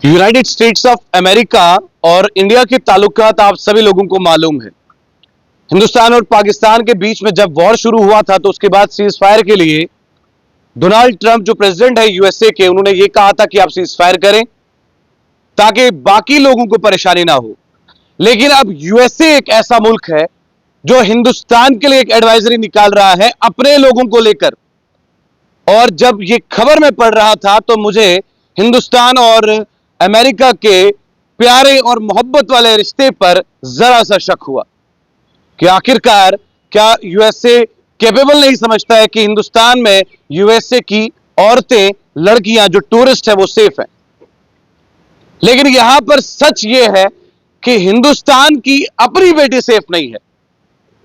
United states of America और India के ताल्लुकात आप सभी लोगों को मालूम है। हिंदुस्तान और पाकिस्तान के बीच में जब वॉर शुरू हुआ था तो उसके बाद सीज फायर के लिए डोनाल्ड ट्रंप जो प्रेसिडेंट है यूएसए के, उन्होंने ये कहा था कि आप सीज फायर करें ताकि बाकी लोगों को परेशानी ना हो। लेकिन अब यूएसए एक ऐसा मुल्क है जो हिंदुस्तान के लिए एक एडवाइजरी निकाल रहा है अपने लोगों को लेकर। और जब ये खबर में पढ़ रहा था तो मुझे हिंदुस्तान और अमेरिका के प्यारे और मोहब्बत वाले रिश्ते पर जरा सा शक हुआ कि आखिरकार क्या यूएसए कैपेबल नहीं समझता है कि हिंदुस्तान में यूएसए की औरतें, लड़कियां जो टूरिस्ट है वो सेफ है। लेकिन यहां पर सच ये है कि हिंदुस्तान की अपनी बेटी सेफ नहीं है।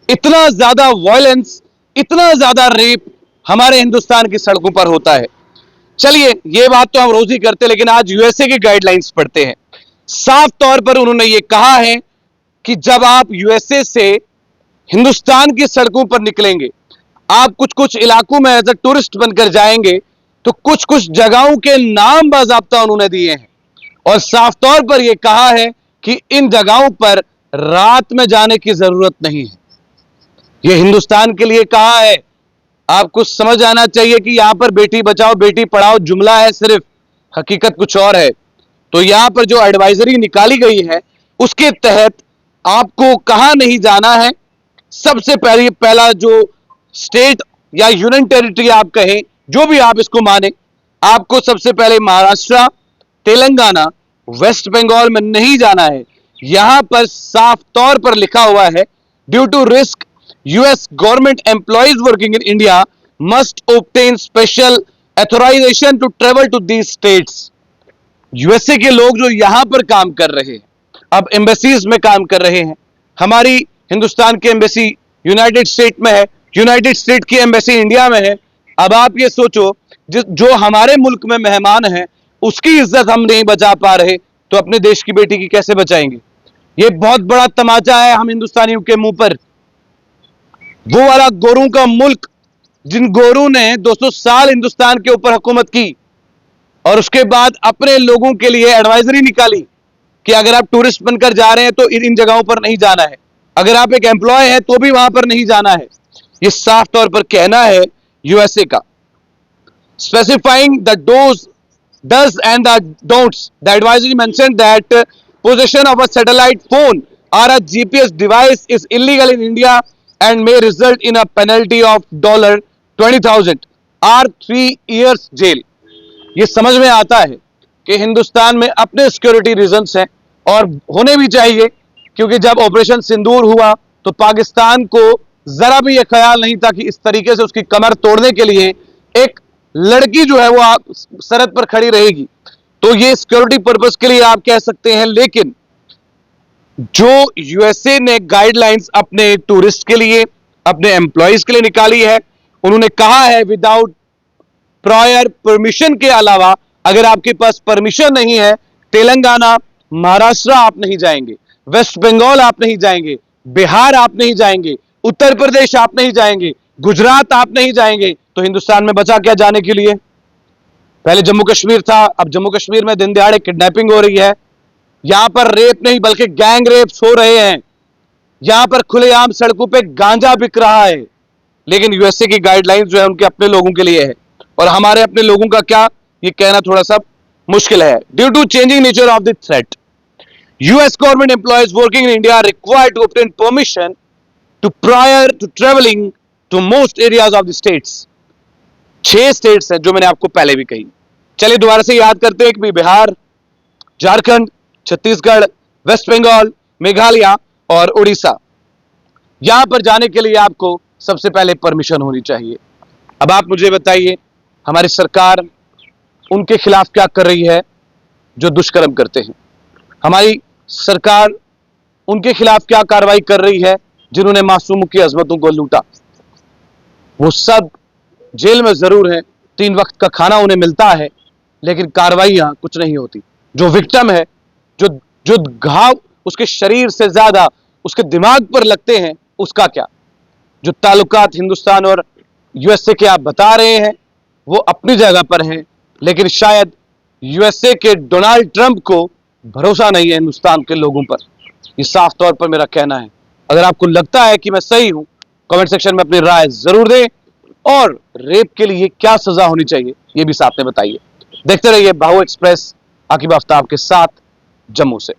इतना ज्यादा वायलेंस, इतना ज्यादा रेप हमारे हिंदुस्तान की सड़कों पर होता है। चलिए, ये बात तो हम रोज ही करते हैं, लेकिन आज यूएसए की गाइडलाइंस पढ़ते हैं। साफ तौर पर उन्होंने ये कहा है कि जब आप यूएसए से हिंदुस्तान की सड़कों पर निकलेंगे, आप कुछ कुछ इलाकों में एज अ टूरिस्ट बनकर जाएंगे तो कुछ कुछ जगहों के नाम बाज़ाब्ता उन्होंने दिए हैं और साफ तौर पर यह कहा है कि इन जगहों पर रात में जाने की जरूरत नहीं है। यह हिंदुस्तान के लिए कहा है। आपको समझ आना चाहिए कि यहां पर बेटी बचाओ बेटी पढ़ाओ जुमला है सिर्फ, हकीकत कुछ और है। तो यहां पर जो एडवाइजरी निकाली गई है उसके तहत आपको कहां नहीं जाना है। सबसे पहला जो स्टेट या यूनियन टेरिटरी आप कहें, जो भी आप इसको माने, आपको सबसे पहले महाराष्ट्र, तेलंगाना, वेस्ट बंगाल में नहीं जाना है। यहां पर साफ तौर पर लिखा हुआ है, due to risk US government employees working in India must obtain special authorization to travel to these states. USA के लोग जो यहां पर काम कर रहे हैं, अब एम्बेसीज में काम कर रहे हैं। हमारी हिंदुस्तान की एम्बेसी यूनाइटेड स्टेट में है, यूनाइटेड स्टेट की एम्बेसी इंडिया में है। अब आप ये सोचो, जो हमारे मुल्क में मेहमान है उसकी इज्जत हम नहीं बचा पा रहे तो अपने देश की बेटी की कैसे बचाएंगे? ये बहुत बड़ा तमाचा है हम हिंदुस्तानियों के मुंह पर। वो वाला गोरों का मुल्क, जिन गोरों ने 200 साल हिंदुस्तान के ऊपर हुकूमत की और उसके बाद अपने लोगों के लिए एडवाइजरी निकाली कि अगर आप टूरिस्ट बनकर जा रहे हैं तो इन जगहों पर नहीं जाना है, अगर आप एक एम्प्लॉय है तो भी वहां पर नहीं जाना है। ये साफ तौर पर कहना है यूएसए का। Specifying the does and the don'ts, the advisory mentioned that possession of a satellite phone or a GPS device is illegal in India and may result in a penalty of $20,000 or 3 years jail। ये समझ में आता है कि हिंदुस्तान में अपने security reasons हैं और होने भी चाहिए, क्योंकि जब ऑपरेशन सिंदूर हुआ तो पाकिस्तान को जरा भी यह ख्याल नहीं था कि इस तरीके से उसकी कमर तोड़ने के लिए एक लड़की जो है वो सरहद पर खड़ी रहेगी। तो ये सिक्योरिटी पर्पस के लिए आप कह सकते हैं। लेकिन जो यूएसए ने गाइडलाइंस अपने टूरिस्ट के लिए, अपने एम्प्लॉयज के लिए निकाली है, उन्होंने कहा है विदाउट प्रायर परमिशन के अलावा अगर आपके पास परमिशन नहीं है, तेलंगाना, महाराष्ट्र आप नहीं जाएंगे, वेस्ट बंगाल आप नहीं जाएंगे, बिहार आप नहीं जाएंगे, उत्तर प्रदेश आप नहीं जाएंगे, गुजरात आप नहीं जाएंगे, तो हिंदुस्तान में बचा क्या जाने के लिए? पहले जम्मू कश्मीर था, अब जम्मू कश्मीर में दिन दहाड़े किडनैपिंग हो रही है। यहां पर रेप नहीं बल्कि गैंग रेप्स हो रहे हैं। यहां पर खुलेआम सड़कों पे गांजा बिक रहा है। लेकिन यूएसए की गाइडलाइंस जो है उनके अपने लोगों के लिए है और हमारे अपने लोगों का क्या, ये कहना थोड़ा सा मुश्किल है। Due to changing nature of the threat, US government employees working in India required to obtain permission to prior to travelling to most areas of the states. 6 states हैं जो मैंने आपको पहले भी कही। चलिए दोबारा से याद करते हैं कि बिहार, झारखंड, छत्तीसगढ़, वेस्ट बंगाल, मेघालय और उड़ीसा। यहां पर जाने के लिए आपको सबसे पहले परमिशन होनी चाहिए। अब आप मुझे बताइए, हमारी सरकार उनके खिलाफ क्या कर रही है जो दुष्कर्म करते हैं? हमारी सरकार उनके खिलाफ क्या कार्रवाई कर रही है जिन्होंने मासूमों की अजमतों को लूटा? वो सब जेल में जरूर है, 3 वक्त का खाना उन्हें मिलता है, लेकिन कार्रवाई यहां कुछ नहीं होती। जो विक्टिम है, जो घाव उसके शरीर से ज्यादा उसके दिमाग पर लगते हैं, उसका क्या? जो ताल्लुकात हिंदुस्तान और यूएसए के आप बता रहे हैं वो अपनी जगह पर हैं, लेकिन शायद यूएसए के डोनाल्ड ट्रंप को भरोसा नहीं है हिंदुस्तान के लोगों पर। ये साफ तौर पर मेरा कहना है। अगर आपको लगता है कि मैं सही हूं, कमेंट सेक्शन में अपनी राय जरूर दें और रेप के लिए क्या सजा होनी चाहिए ये भी साथ में बताइए। देखते रहिए बाहु एक्सप्रेस, आकिब आफ्ताब के साथ, जम्मू से।